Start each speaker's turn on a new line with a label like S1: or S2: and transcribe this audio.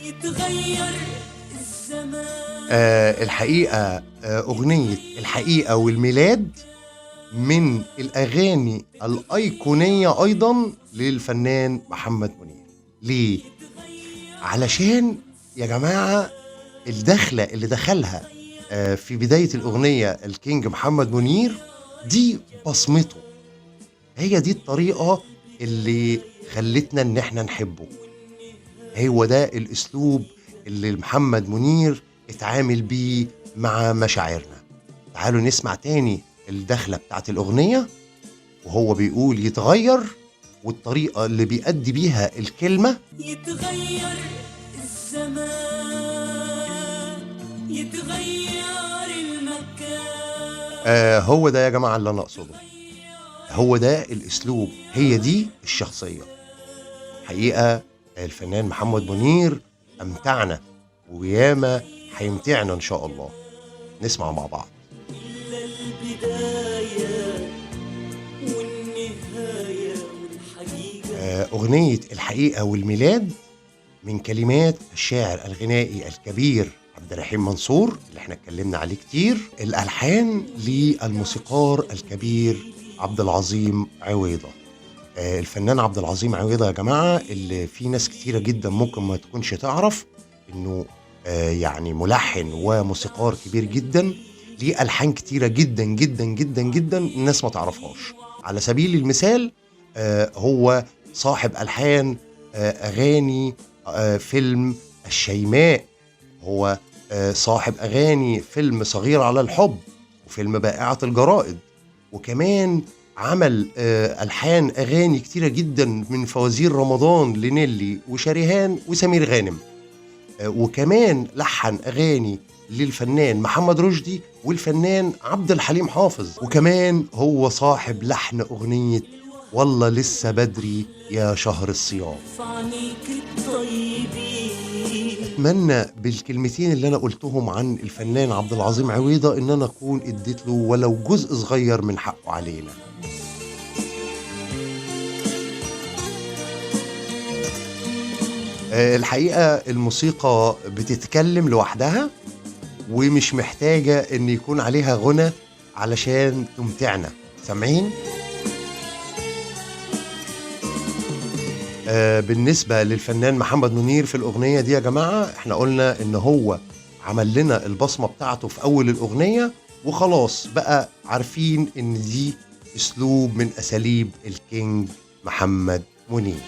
S1: يتغير الزمان.
S2: الحقيقة أغنية الحقيقة والميلاد من الأغاني الأيقونية أيضا للفنان محمد منير. ليه؟ علشان يا جماعة الدخلة اللي دخلها في بداية الأغنية الكينج محمد منير دي بصمته، هي دي الطريقة اللي خلتنا إن احنا نحبه، هو ده الأسلوب اللي محمد منير اتعامل بيه مع مشاعرنا. تعالوا نسمع تاني الدخلة بتاعت الأغنية وهو بيقول يتغير، والطريقة اللي بيأدي بيها الكلمة.
S1: يتغير الزمان، يتغير المكان.
S2: هو ده يا جماعة اللي أنا أقصده، هو ده الأسلوب، هي دي الشخصية. حقيقة الفنان محمد منير أمتعنا وياما هيمتعنا إن شاء الله. نسمع مع بعض.
S1: إلا البداية والنهاية والحقيقة.
S2: أغنية الحقيقة والميلاد من كلمات الشاعر الغنائي الكبير عبد الرحيم منصور اللي احنا اتكلمنا عليه كتير، الألحان للموسيقار الكبير عبد العظيم عويضة. الفنان عبد العظيم عويضة يا جماعة اللي في ناس كتيرة جدا ممكن ما تكونش تعرف انه يعني ملحن وموسيقار كبير جدا، ليه ألحان كتيرة جدا جدا جدا جدا الناس ما تعرفهاش. على سبيل المثال هو صاحب ألحان أغاني فيلم الشيماء، هو صاحب أغاني فيلم صغير على الحب وفيلم بائعة الجرائد، وكمان عمل ألحان أغاني كتيرة جدا من فوازير رمضان لنيلي وشريهان وسمير غانم، وكمان لحن أغاني للفنان محمد رشدي والفنان عبد الحليم حافظ، وكمان هو صاحب لحن أغنية والله لسه بدري يا شهر الصيام. أتمنى بالكلمتين اللي أنا قلتهم عن الفنان عبد العظيم عويضة إن أنا أكون اديت له ولو جزء صغير من حقه علينا. الحقيقة الموسيقى بتتكلم لوحدها ومش محتاجة إن يكون عليها غنى علشان تمتعنا. سامعين؟ بالنسبة للفنان محمد منير في الأغنية دي يا جماعة احنا قلنا إن هو عمل لنا البصمة بتاعته في أول الأغنية، وخلاص بقى عارفين إن دي أسلوب من أساليب الكينج محمد منير.